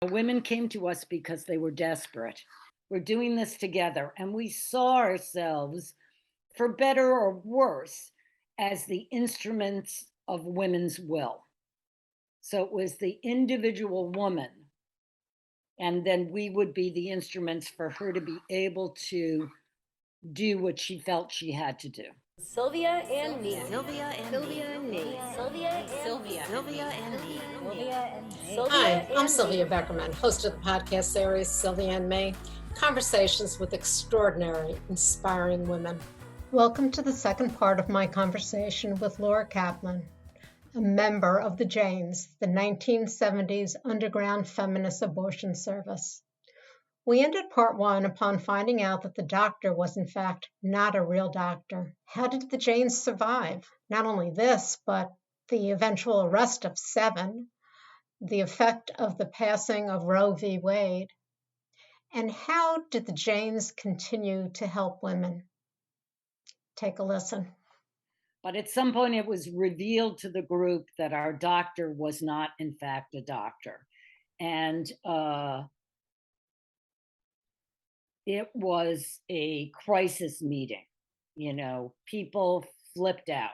Women came to us because they were desperate. We're doing this together, and we saw ourselves, for better or worse, as the instruments of women's will. So it was the individual woman, and then we would be the instruments for her to be able to do what she felt she had to do. Sylvia and me. Sylvia and Sylvia and me. Sylvia and Sylvia. Sylvia and me. Sylvia and me. Hi, I'm Sylvia Beckerman, host of the podcast series Sylvia and Me, conversations with extraordinary, inspiring women. Welcome to the second part of my conversation with Laura Kaplan, a member of the Janes, the 1970s underground feminist abortion service. We ended part one upon finding out that the doctor was in fact not a real doctor. How did the Janes survive? Not only this, but the eventual arrest of 7, the effect of the passing of Roe v. Wade, and how did the Janes continue to help women? Take a listen. But at some point it was revealed to the group that our doctor was not in fact a doctor. And it was a crisis meeting. You know, people flipped out.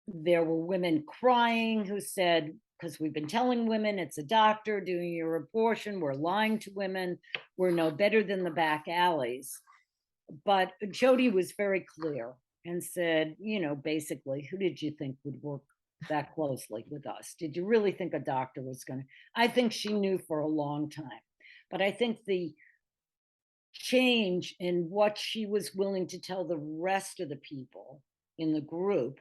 There were women crying who said, because we've been telling women it's a doctor doing your abortion, we're lying to women, we're no better than the back alleys. But Jody was very clear and said, you know, basically, who did you think would work that closely with us? Did you really think a doctor was going to? I think she knew for a long time. But I think the change in what she was willing to tell the rest of the people in the group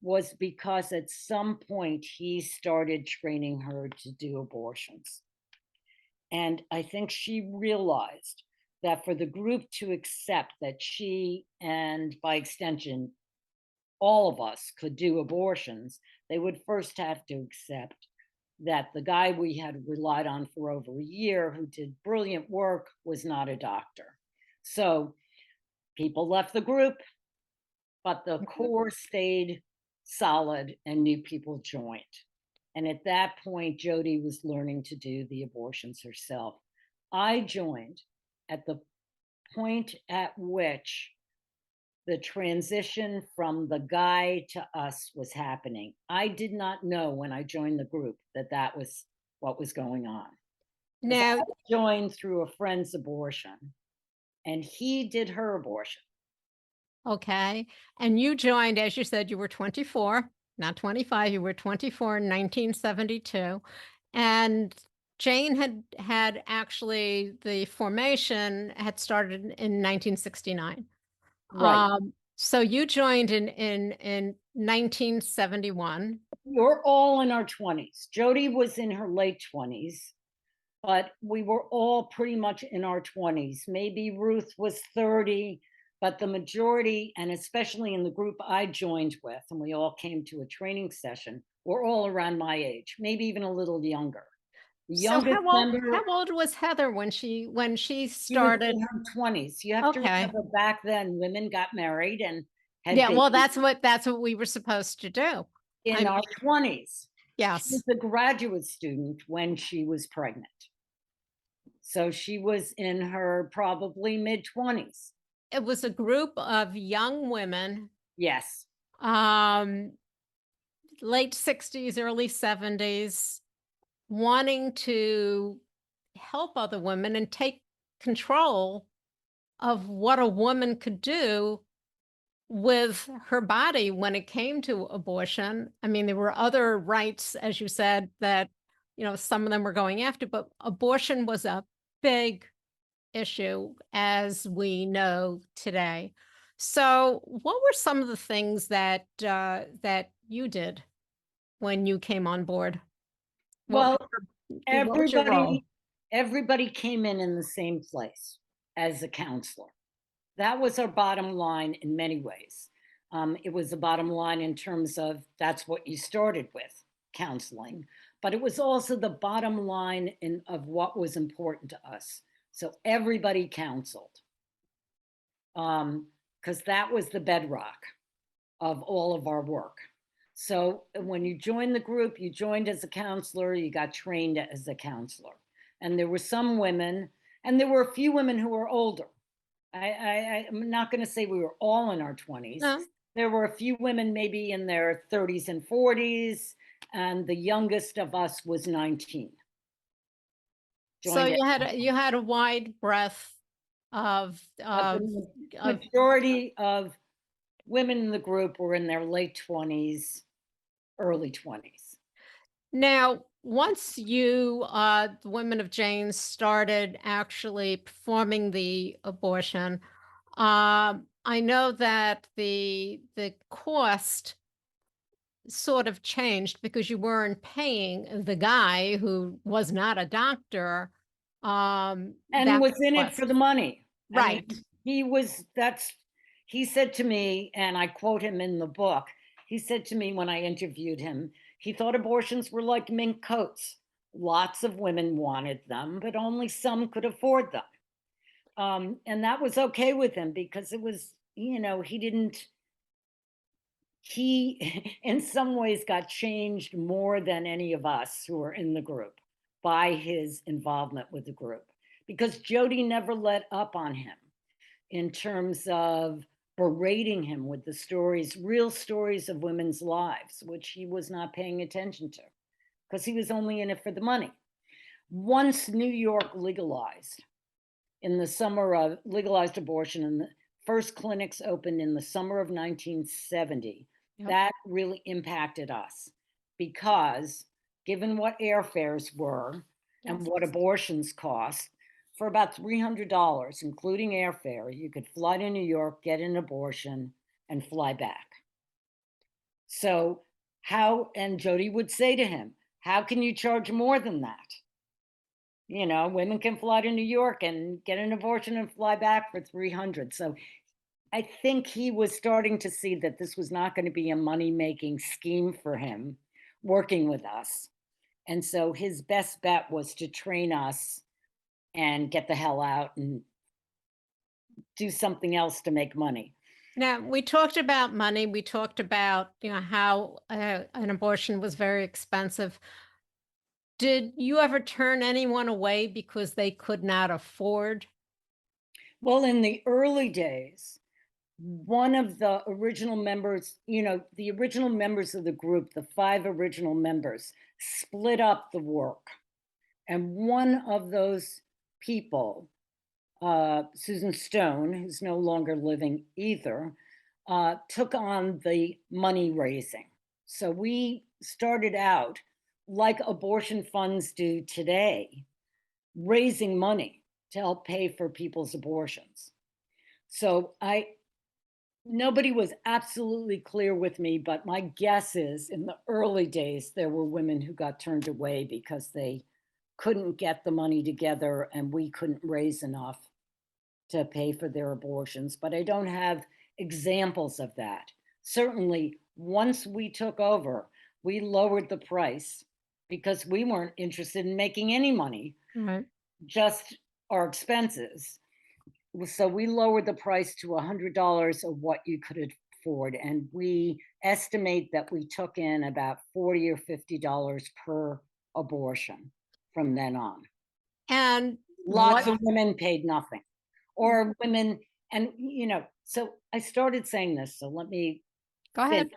was because at some point he started training her to do abortions. And I think she realized that for the group to accept that she, and by extension, all of us could do abortions, they would first have to accept that the guy we had relied on for over a year, who did brilliant work, was not a doctor. So people left the group, but the core stayed solid and new people joined. And at that point, Jody was learning to do the abortions herself. I joined at the point at which the transition from the guy to us was happening. I did not know when I joined the group that that was what was going on. Now, I joined through a friend's abortion, and he did her abortion. Okay. And you joined, as you said, you were 24, not 25, you were 24 in 1972. And Jane had actually, the formation had started in 1969. Right. So you joined in 1971. We're all in our 20s. Jody was in her late 20s, but we were all pretty much in our 20s. Maybe Ruth was 30, but the majority, and especially in the group I joined with, and we all came to a training session, were all around my age, maybe even a little younger. The youngest member, how old was Heather when she she was started? in her 20s. You have to remember, back then women got married and had well, that's what we were supposed to do in our 20s. Yes. She was a graduate student when she was pregnant. So she was in her probably mid-20s. It was a group of young women. Yes. Late 60s, early 70s, wanting to help other women and take control of what a woman could do with her body when it came to abortion. I mean, there were other rights, as you said, that, you know, some of them were going after, but abortion was a big issue, as we know today. So what were some of the things that that you did when you came on board? Well, everybody came in the same place as a counselor. That was our bottom line in many ways. It was the bottom line in terms of that's what you started with, counseling, but it was also the bottom line of what was important to us. So everybody counseled, because that was the bedrock of all of our work. So when you joined the group, you joined as a counselor, you got trained as a counselor. And there were some women, and there were a few women who were older. I'm not going to say we were all in our 20s. No. There were a few women maybe in their 30s and 40s, and the youngest of us was 19. So Joined you had a wide breadth of the majority of women in the group were in their late 20s, early 20s. Now, once you, the Women of Jane, started actually performing the abortion, I know that the cost sort of changed because you weren't paying the guy who was not a doctor. And that was in it cost. for the money. Right. I mean, he said to me, and I quote him in the book, he said to me when I interviewed him, he thought abortions were like mink coats. Lots of women wanted them, but only some could afford them. And that was okay with him because it was, he in some ways got changed more than any of us who were in the group by his involvement with the group, because Jody never let up on him in terms of berating him with the stories, real stories of women's lives, which he was not paying attention to because he was only in it for the money. Once New York legalized in the summer of legalized abortion, and the first clinics opened in the summer of 1970, that really impacted us because given what airfares were and what abortions cost, for about $300, including airfare, you could fly to New York, get an abortion, and fly back. So and Jody would say to him, how can you charge more than that? Women can fly to New York and get an abortion and fly back for 300. So I think he was starting to see that this was not going to be a money-making scheme for him working with us. And so his best bet was to train us and get the hell out and do something else to make money. Now, we talked about money. We talked about, how an abortion was very expensive. Did you ever turn anyone away because they could not afford? Well, in the early days, one of the original members, the original members of the group, the 5 original members, split up the work. And one of those people, Susan Stone, who's no longer living either, took on the money raising. So we started out like abortion funds do today, raising money to help pay for people's abortions. So nobody was absolutely clear with me, but my guess is in the early days, there were women who got turned away because they couldn't get the money together and we couldn't raise enough to pay for their abortions. But I don't have examples of that. Certainly, once we took over, we lowered the price because we weren't interested in making any money, just our expenses. So we lowered the price to $100 of what you could afford. And we estimate that we took in about $40 or $50 per abortion from then on. And lots of women paid nothing, or women, and so I started saying this, so let me go ahead.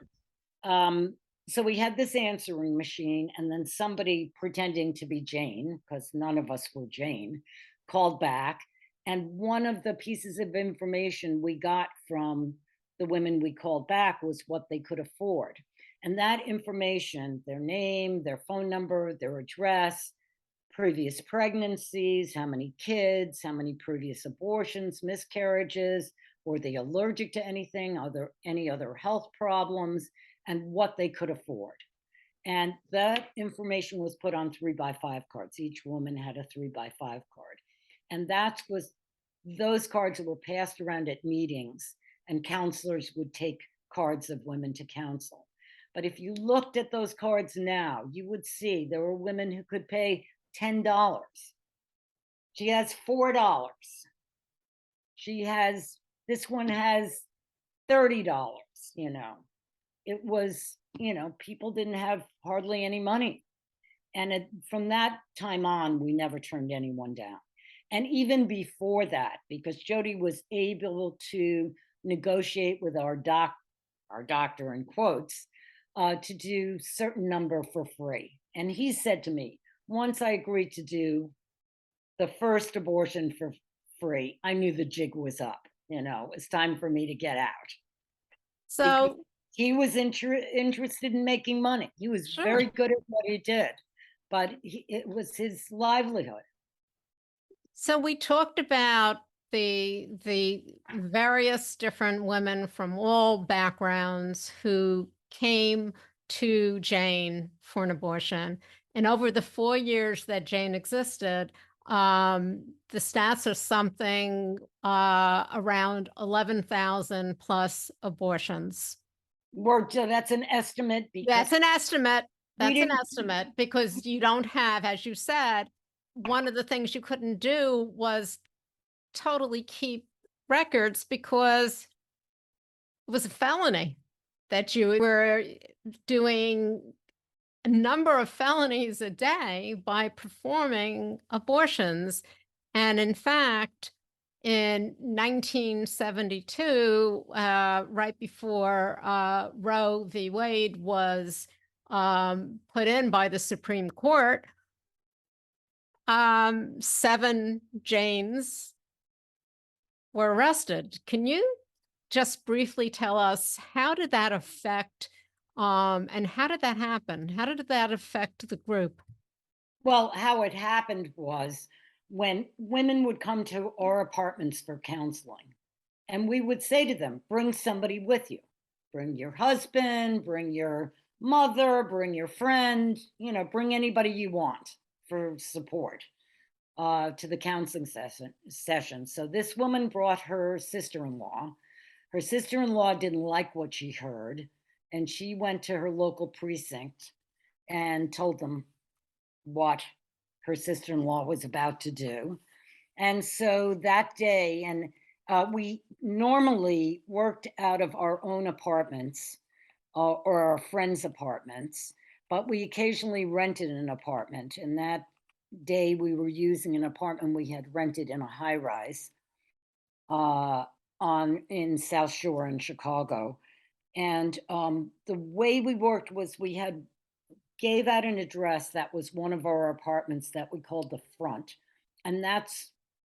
So we had this answering machine, and then somebody pretending to be Jane, because none of us were Jane, called back. And one of the pieces of information we got from the women we called back was what they could afford. And that information, their name, their phone number, their address, previous pregnancies, how many kids, how many previous abortions, miscarriages, were they allergic to anything, are there any other health problems, and what they could afford. And that information was put on 3x5 cards. Each woman had a 3x5 card. And those cards were passed around at meetings, and counselors would take cards of women to counsel. But if you looked at those cards now, you would see there were women who could pay $10. She has $4. This one has $30, It was people didn't have hardly any money. And from that time on, we never turned anyone down. And even before that, because Jody was able to negotiate with our doctor in quotes, to do certain number for free. And he said to me, once I agreed to do the first abortion for free, I knew the jig was up. It's time for me to get out. Because So, he was interested in making money. He was sure. very good at what he did, but it was his livelihood. So we talked about the various different women from all backgrounds who came to Jane for an abortion. And over the 4 years that Jane existed, the stats are something around 11,000 plus abortions. That's an estimate because That's an estimate. we That's an didn't. estimate because you don't have, as you said, one of the things you couldn't do was totally keep records because it was a felony that you were doing a number of felonies a day by performing abortions. And in fact, in 1972, right before Roe v. Wade was put in by the Supreme Court, 7 Janes were arrested. Can you just briefly tell us how did that affect and how did that happen? How did that affect the group? Well, how it happened was when women would come to our apartments for counseling, and we would say to them, bring somebody with you. Bring your husband, bring your mother, bring your friend, bring anybody you want for support to the counseling session. So this woman brought her sister-in-law. Her sister-in-law didn't like what she heard, and she went to her local precinct and told them what her sister-in-law was about to do. And so that day, and we normally worked out of our own apartments or our friends' apartments, but we occasionally rented an apartment. And that day we were using an apartment we had rented in a high rise in South Shore in Chicago. And the way we worked was we gave out an address that was one of our apartments that we called the front. And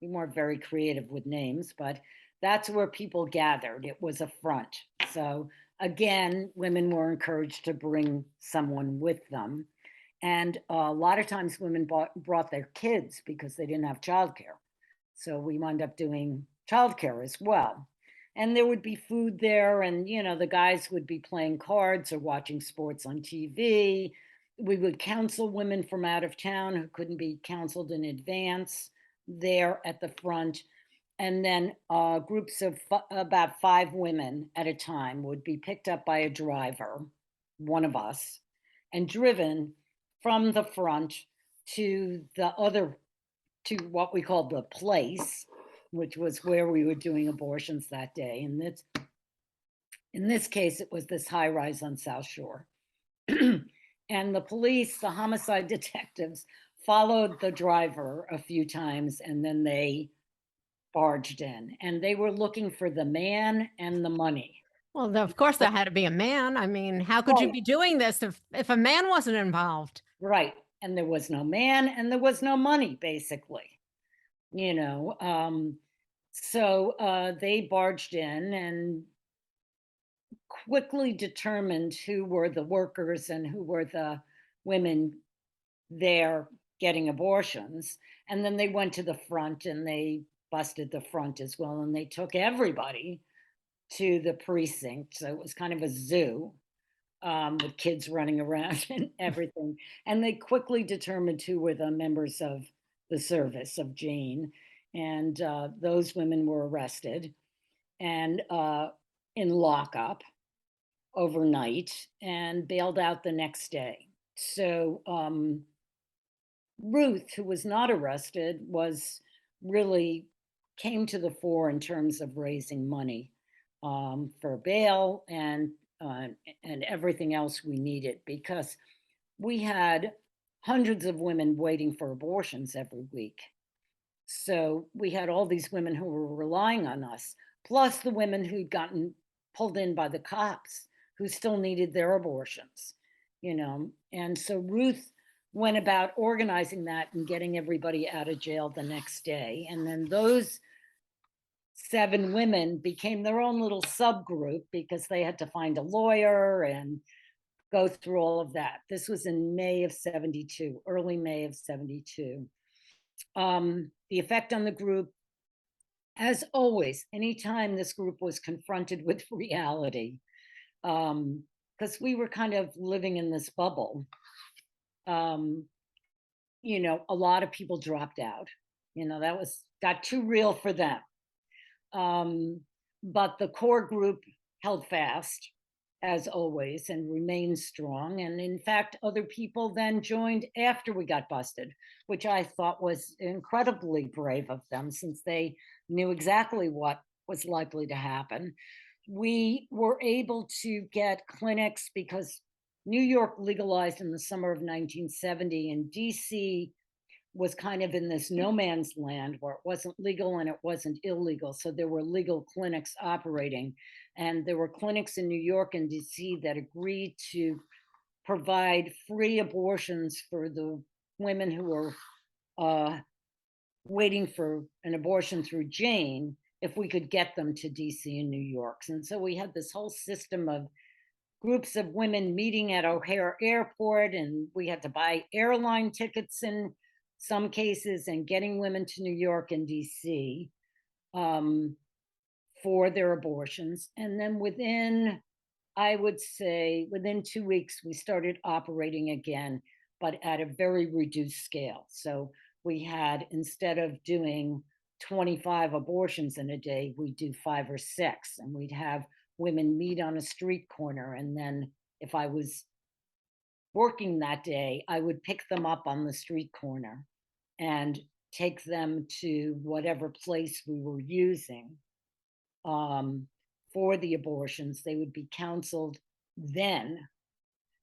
we weren't very creative with names, but that's where people gathered. It was a front. So again, women were encouraged to bring someone with them. And a lot of times women brought their kids because they didn't have childcare. So we wound up doing childcare as well. And there would be food there, and the guys would be playing cards or watching sports on TV. We would counsel women from out of town who couldn't be counseled in advance there at the front. And then groups of about 5 women at a time would be picked up by a driver, one of us, and driven from the front to what we called the place, which was where we were doing abortions that day. And in this case, it was this high rise on South Shore. And the homicide detectives, followed the driver a few times, and then they barged in. And they were looking for the man and the money. Well, of course, there had to be a man. I mean, how could you be doing this if a man wasn't involved? Right. And there was no man and there was no money, basically. So they barged in and quickly determined who were the workers and who were the women there getting abortions. And then they went to the front and they busted the front as well. And they took everybody to the precinct. So it was kind of a zoo with kids running around and everything. And they quickly determined who were the members of the service of Jane. And those women were arrested and in lockup overnight and bailed out the next day. So Ruth, who was not arrested, came to the fore in terms of raising money for bail and and everything else we needed, because we had hundreds of women waiting for abortions every week. So we had all these women who were relying on us, plus the women who'd gotten pulled in by the cops who still needed their abortions, you know. And so Ruth went about organizing that and getting everybody out of jail the next day. And then those 7 women became their own little subgroup because they had to find a lawyer and go through all of that. This was in May of 72, early May of 72. The effect on the group, as always, anytime this group was confronted with reality, because we were kind of living in this bubble, you know, a lot of people dropped out. You know, that got too real for them. But the core group held fast, as always, and remained strong. And in fact, other people then joined after we got busted, which I thought was incredibly brave of them, since they knew exactly what was likely to happen. We were able to get clinics because New York legalized in the summer of 1970, and DC was kind of in this no man's land where it wasn't legal and it wasn't illegal. So there were legal clinics operating. And there were clinics in New York and DC that agreed to provide free abortions for the women who were waiting for an abortion through Jane, if we could get them to DC and New York. And so we had this whole system of groups of women meeting at O'Hare Airport, and we had to buy airline tickets in some cases and getting women to New York and DC for their abortions. And then I would say within 2 weeks, we started operating again, but at a very reduced scale. So we had, instead of doing 25 abortions in a day, we'd do 5 or 6, and we'd have women meet on a street corner. And then if I was working that day, I would pick them up on the street corner and take them to whatever place we were using for the abortions. They would be counseled then.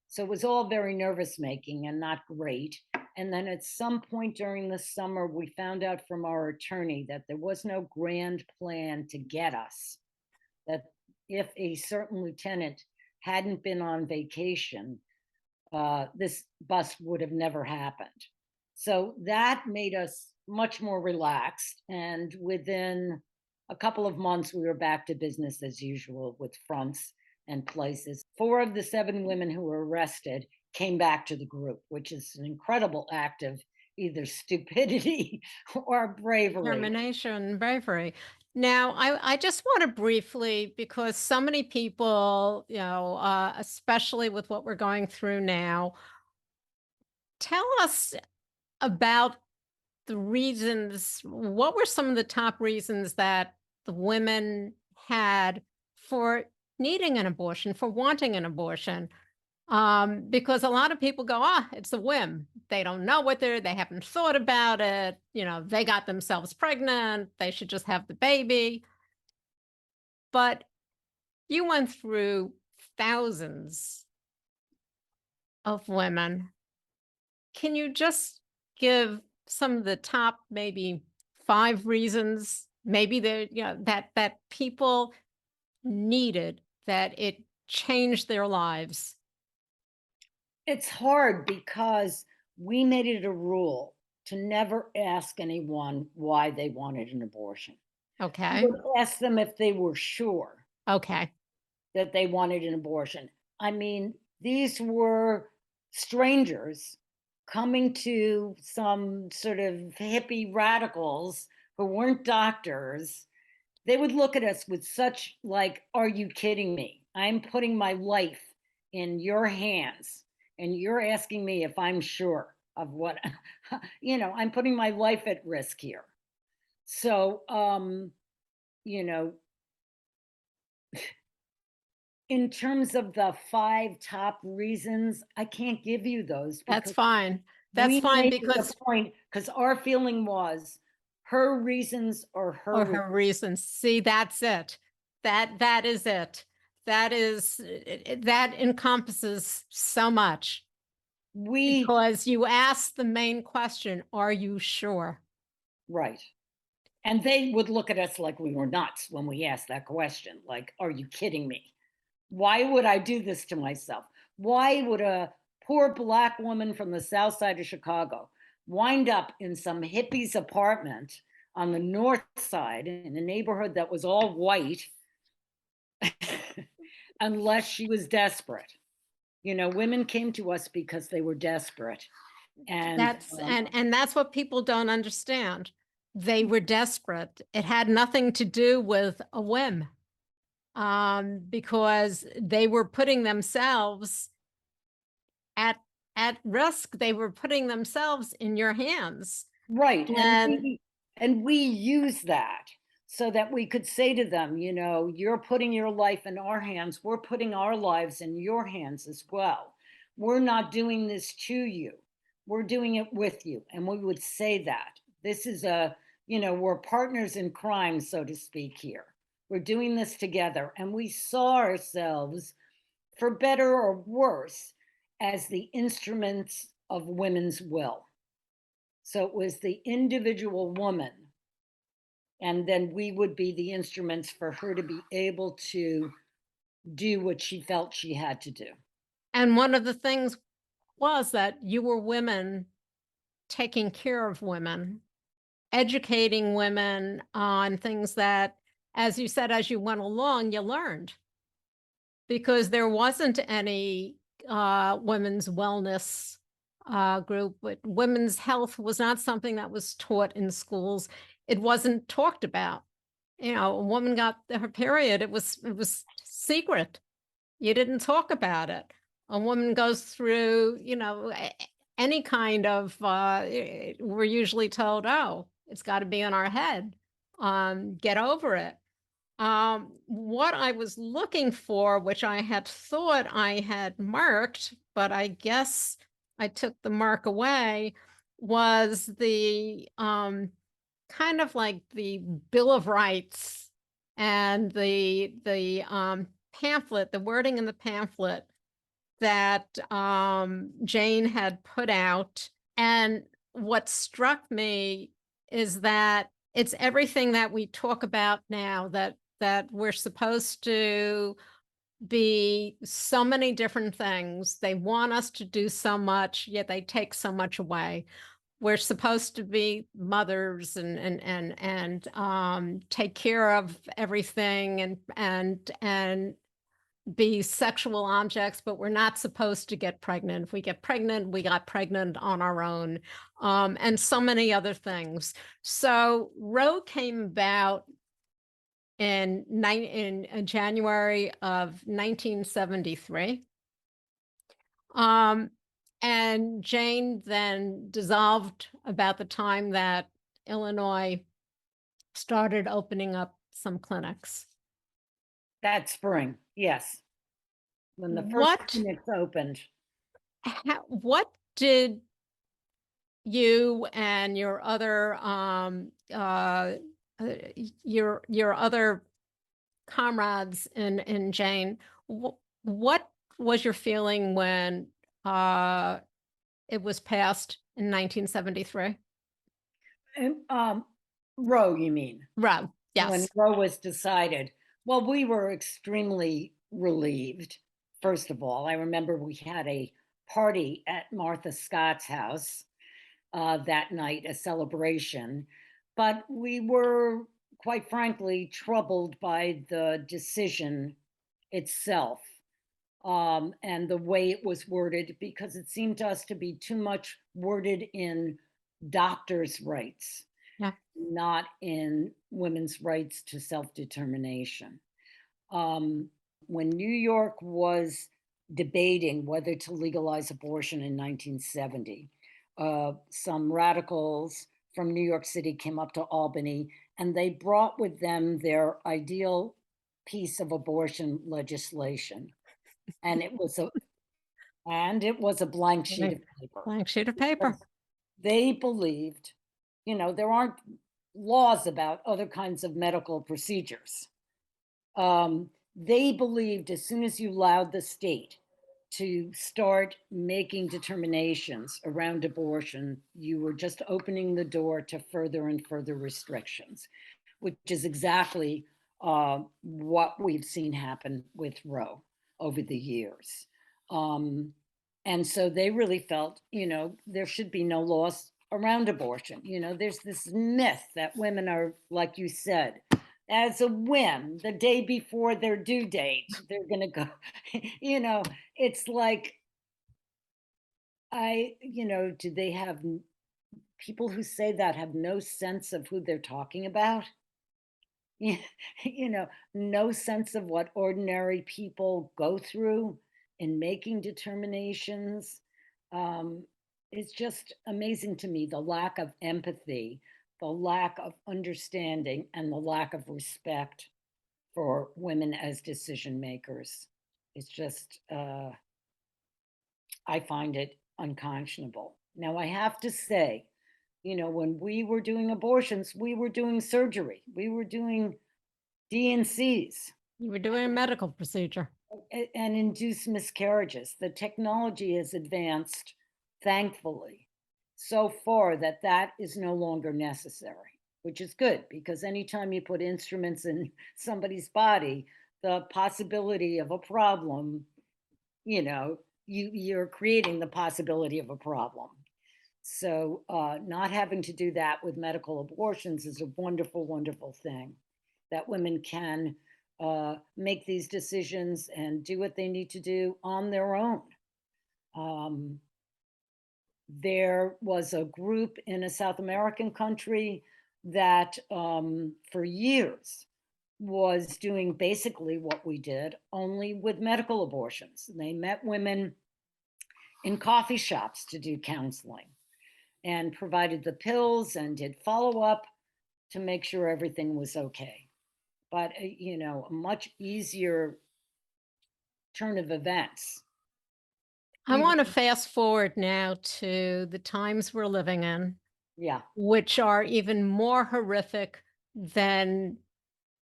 So it was all very nervous making and not great. And then at some point during the summer, we found out from our attorney that there was no grand plan to get us, that if a certain lieutenant hadn't been on vacation, this bust would have never happened. So that made us much more relaxed. And within a couple of months, we were back to business as usual with fronts and places. 4 of the 7 women who were arrested came back to the group, which is an incredible act of either stupidity or bravery. Determination, bravery. Now, I just want to briefly, because so many people, you know, especially with what we're going through now, tell us about the reasons. What were some of the top reasons that the women had for needing an abortion, for wanting an abortion? Because a lot of people go, it's a whim. They don't know what they haven't thought about it. You know, they got themselves pregnant. They should just have the baby. But you went through thousands of women. Can you just give some of the top, maybe 5 reasons, maybe that people needed, that it changed their lives? It's hard because we made it a rule to never ask anyone why they wanted an abortion. Okay. We would ask them if they were sure. Okay. That they wanted an abortion. I mean, these were strangers coming to some sort of hippie radicals who weren't doctors. They would look at us with such like, are you kidding me? I'm putting my life in your hands and you're asking me if I'm sure of what, you know, I'm putting my life at risk here. So, you know, in terms of the 5 top reasons, I can't give you those. That's fine. That's fine, because our feeling was her reasons or her reasons. See, that's it. That is it. that is, that encompasses so much We, because you ask the main question, are you sure? right. And they would look at us like we were nuts when we asked that question. Like, are you kidding me? Why would I do this to myself? Why would a poor Black woman from the South Side of Chicago wind up in some hippie's apartment on the North Side in a neighborhood that was all white unless she was desperate? You know, women came to us because they were desperate. And And that's what people don't understand. They were desperate. It had nothing to do with a whim, because they were putting themselves at risk. They were putting themselves in your hands. right. And And we use that so that we could say to them, you know, you're putting your life in our hands. We're putting our lives in your hands as well. We're not doing this to you. We're doing it with you. And we would say that. This is a, you know, we're partners in crime, so to speak, here. We're doing this together. And we saw ourselves, for better or worse, as the instruments of women's will. So it was the individual woman, and then we would be the instruments for her to be able to do what she felt she had to do. and one of the things was that you were women taking care of women, educating women on things that, as you said, as you went along, you learned. Because there wasn't any women's wellness group, but women's health was not something that was taught in schools. It wasn't talked about. You know, a woman got her period, it was secret. You didn't talk about it. A woman goes through, you know, any kind of, we're usually told, oh, it's got to be in our head. Get over it. What I was looking for, which I had thought I had marked, but I guess I took the mark away, was the kind of like the Bill of Rights and the pamphlet, the wording in the pamphlet that Jane had put out. And what struck me is that it's everything that we talk about now, that we're supposed to be so many different things. They want us to do so much, yet they take so much away. We're supposed to be mothers and take care of everything and be sexual objects, but we're not supposed to get pregnant. If we get pregnant, we got pregnant on our own, and so many other things. So Roe came about in January of 1973. And Jane then dissolved about the time that Illinois started opening up some clinics. That spring, yes. When the first What clinics opened. what did you and your other your other comrades in Jane, what was your feeling when it was passed in 1973? Roe, you mean? Roe, When yes. Roe was decided. Well, we were extremely relieved. First of all, I remember we had a party at Martha Scott's house that night, a celebration, but we were, quite frankly, troubled by the decision itself, and the way it was worded, because it seemed to us to be too much worded in doctors' rights, Yeah. not in women's rights to self-determination. When New York was debating whether to legalize abortion in 1970, some radicals from New York City came up to Albany, and they brought with them their ideal piece of abortion legislation. And it was a blank sheet of paper. Blank sheet of paper. They believed, you know, there aren't laws about other kinds of medical procedures. they believed as soon as you allowed the state to start making determinations around abortion, you were just opening the door to further and further restrictions, which is exactly what we've seen happen with Roe over the years. And so they really felt, there should be no laws around abortion. There's this myth that women are, like you said, as a whim, the day before their due date, they're going to go, it's like, do they have people who say that have no sense of who they're talking about? No sense of what ordinary people go through in making determinations. It's just amazing to me, the lack of empathy, the lack of understanding, and the lack of respect for women as decision makers. It's just, I find it unconscionable. Now, I have to say, when we were doing abortions, we were doing surgery, we were doing D&Cs. You were doing a medical procedure. And induced miscarriages. The technology has advanced, thankfully, so far that that is no longer necessary, which is good, because anytime you put instruments in somebody's body, the possibility of a problem, you're creating the possibility of a problem. So not having to do that with medical abortions is a wonderful, wonderful thing, that women can make these decisions and do what they need to do on their own. There was a group in a South American country that for years was doing basically what we did, only with medical abortions. They met women in coffee shops to do counseling and provided the pills and did follow-up to make sure everything was okay. But, a much easier turn of events. I want to fast forward now to the times we're living in, Yeah. which are even more horrific than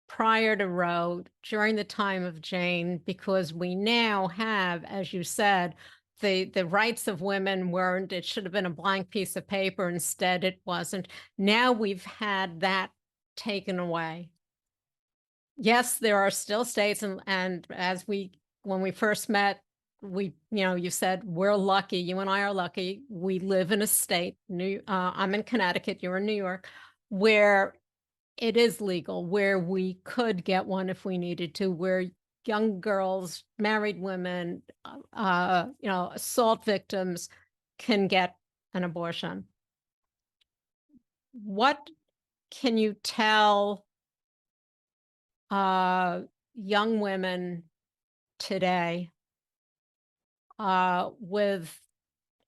prior to Roe, during the time of Jane, because we now have, as you said, the rights of women weren't, it should have been a blank piece of paper. Instead, it wasn't. Now we've had that taken away. Yes, there are still states, and when we first met, you said we're lucky. You and I are lucky. We live in a state. I'm in Connecticut. You're in New York, where it is legal, where we could get one if we needed to, where young girls, married women, assault victims can get an abortion. What can you tell young women today, with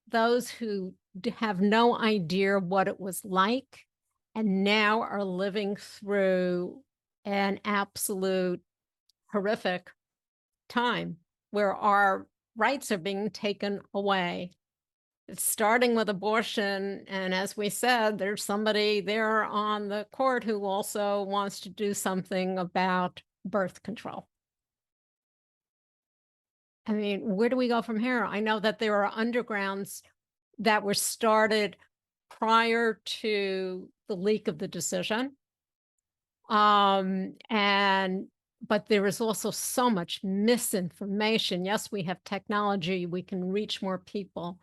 those who have no idea what it was like and now are living through an absolute horrific time where our rights are being taken away? It's starting with abortion. And as we said, there's somebody there on the court who also wants to do something about birth control. I mean, where do we go from here? I know that there are undergrounds that were started prior to the leak of the decision. But there is also so much misinformation. Yes, we have technology, we can reach more people,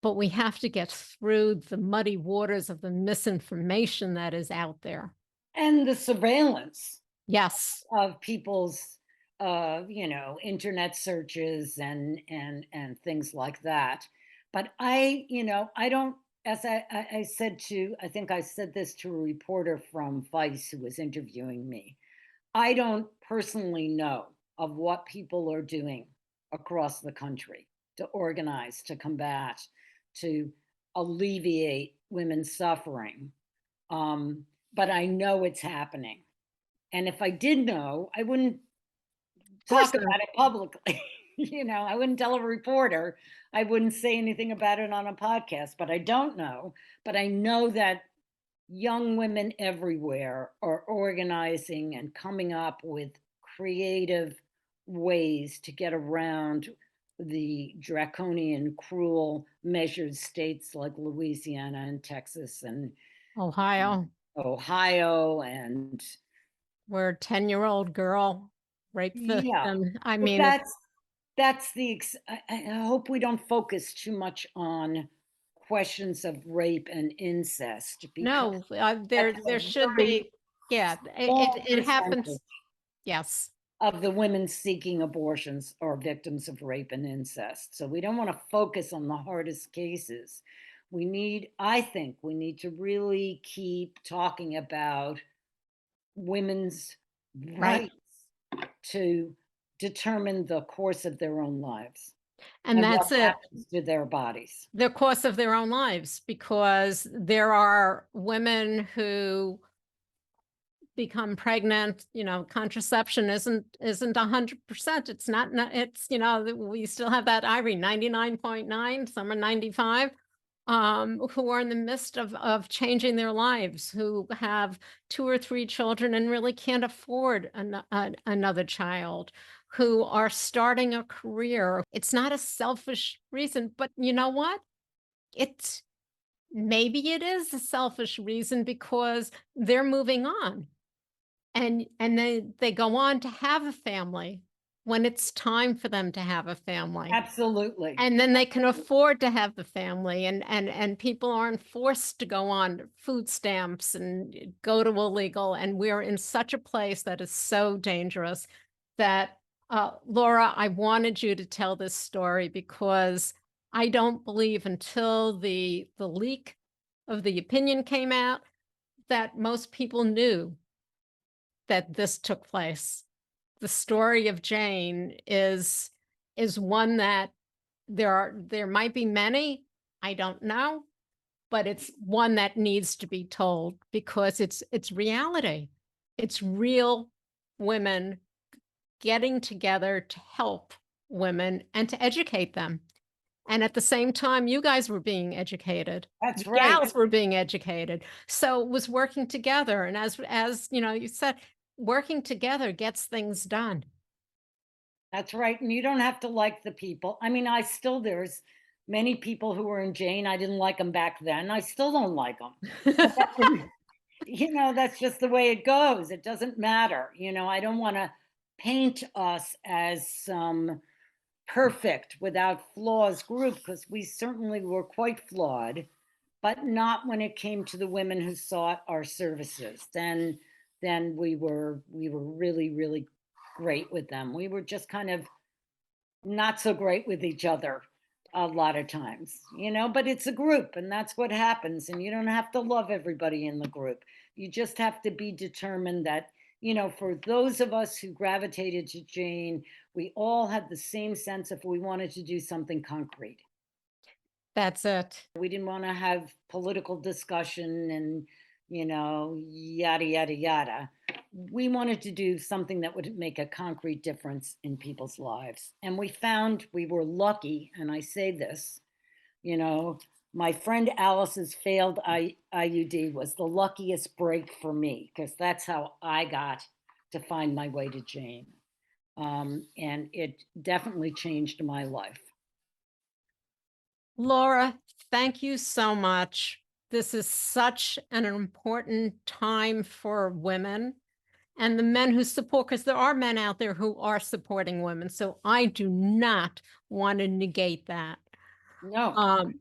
but we have to get through the muddy waters of the misinformation that is out there. And the surveillance. Yes. Of people's, internet searches and things like that. But I don't, as I said I think I said this to a reporter from Vice who was interviewing me, I don't personally know of what people are doing across the country to organize, to combat, to alleviate women's suffering. But I know it's happening. And if I did know, I wouldn't talk about it publicly. I wouldn't tell a reporter. I wouldn't say anything about it on a podcast, but I don't know. But I know that young women everywhere are organizing and coming up with creative ways to get around the draconian, cruel measures states like Louisiana and Texas and Ohio, Ohio and where a 10-year-old girl raped yeah. victim. I But mean, it's that's I hope we don't focus too much on questions of rape and incest because no, that's a there should very be, yeah, small it percentage happens. Yes. of the women seeking abortions are victims of rape and incest. So we don't want to focus on the hardest cases. I think we need to really keep talking about women's Right. rights to determine the course of their own lives And and what that's it. happens to their bodies. The course of their own lives, because there are women who become pregnant, contraception isn't 100%. It's not, it's, we still have that Ivory 99.9, some are 95, who are in the midst of changing their lives, who have 2 or 3 children and really can't afford another child, who are starting a career. It's not a selfish reason, but you know what? It's maybe it is a selfish reason because they're moving on. And they go on to have a family when it's time for them to have a family. Absolutely. And then they can afford to have the family, and people aren't forced to go on food stamps and go to illegal. And we're in such a place that is so dangerous that, Laura, I wanted you to tell this story because I don't believe until the leak of the opinion came out that most people knew that this took place. The story of Jane is one that there might be many, I don't know, but it's one that needs to be told because it's reality. It's real women getting together to help women and to educate them. And at the same time, you guys were being educated. That's The right. gals were being educated. So it was working together. And as you said, working together gets things done. That's right. And you don't have to like the people. I mean, there's many people who were in Jane. I didn't like them back then. I still don't like them. That's just the way it goes. It doesn't matter. I don't want to paint us as some perfect without flaws group because we certainly were quite flawed, but not when it came to the women who sought our services. Then we were really, really great with them. We were just kind of not so great with each other a lot of times, but it's a group and that's what happens. And you don't have to love everybody in the group. You just have to be determined that, for those of us who gravitated to Jane, we all had the same sense if we wanted to do something concrete. That's it. We didn't want to have political discussion and, yada, yada, yada. We wanted to do something that would make a concrete difference in people's lives. And we found we were lucky, and I say this, my friend Alice's failed IUD was the luckiest break for me because that's how I got to find my way to Jane. And it definitely changed my life. Laura, thank you so much. This is such an important time for women and the men who support, because there are men out there who are supporting women. So I do not want to negate that. No,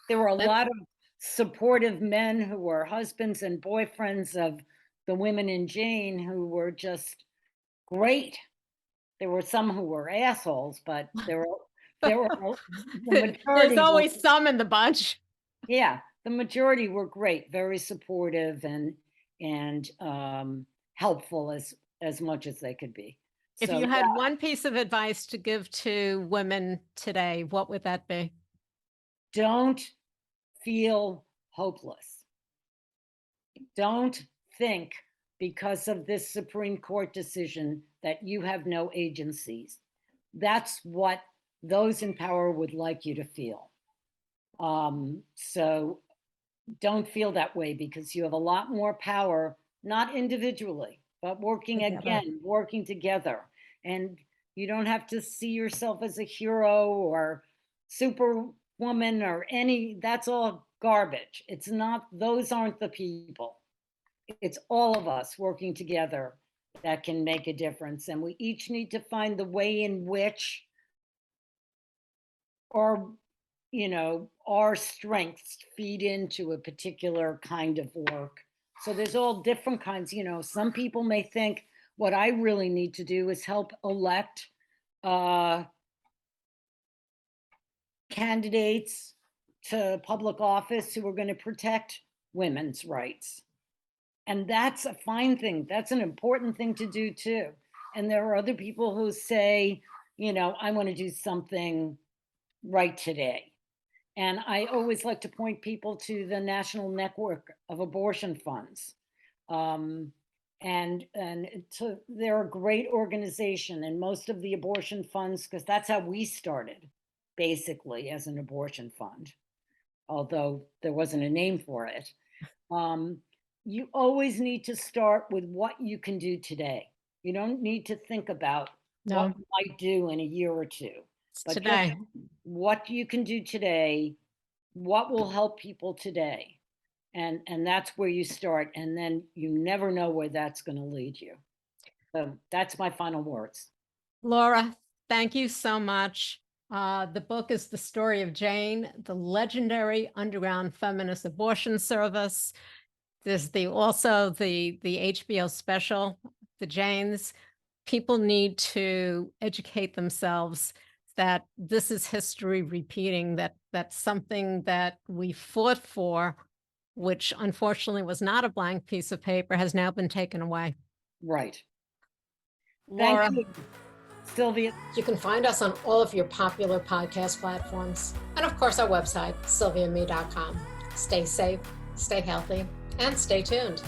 there were a lot of supportive men who were husbands and boyfriends of the women in Jane who were just great. There were some who were assholes, but there were the There's majority always some in the bunch. Yeah, the majority were great, very supportive and helpful as much as they could be. If So you had one piece of advice to give to women today, what would that be? don't feel hopeless. Don't think because of this Supreme Court decision that you have no agencies. That's what those in power would like you to feel. So don't feel that way because you have a lot more power, not individually, but working together. And you don't have to see yourself as a hero or superwoman or that's all garbage. Those aren't the people. It's all of us working together that can make a difference. And we each need to find the way in which our strengths feed into a particular kind of work. So there's all different kinds. Some people may think what I really need to do is help elect candidates to public office who are going to protect women's rights. And that's a fine thing. That's an important thing to do too. And there are other people who say, I want to do something right today. And I always like to point people to the National Network of Abortion Funds. They're a great organization, and most of the abortion funds, because that's how we started, basically, as an abortion fund, although there wasn't a name for it. You always need to start with what you can do today. You don't need to think about what you might do in a year or two. But today. just what you can do today, what will help people today. And that's where you start. And then you never know where that's going to lead you. So that's my final words. Laura, thank you so much. The book is The Story of Jane, the legendary underground feminist abortion service. There's also the HBO special, The Janes. People need to educate themselves that this is history repeating, that's something that we fought for, which unfortunately was not a blank piece of paper, has now been taken away. Right. Laura. Thank you, Sylvia. You can find us on all of your popular podcast platforms. And of course, our website, sylviame.com. Stay safe, stay healthy, and stay tuned.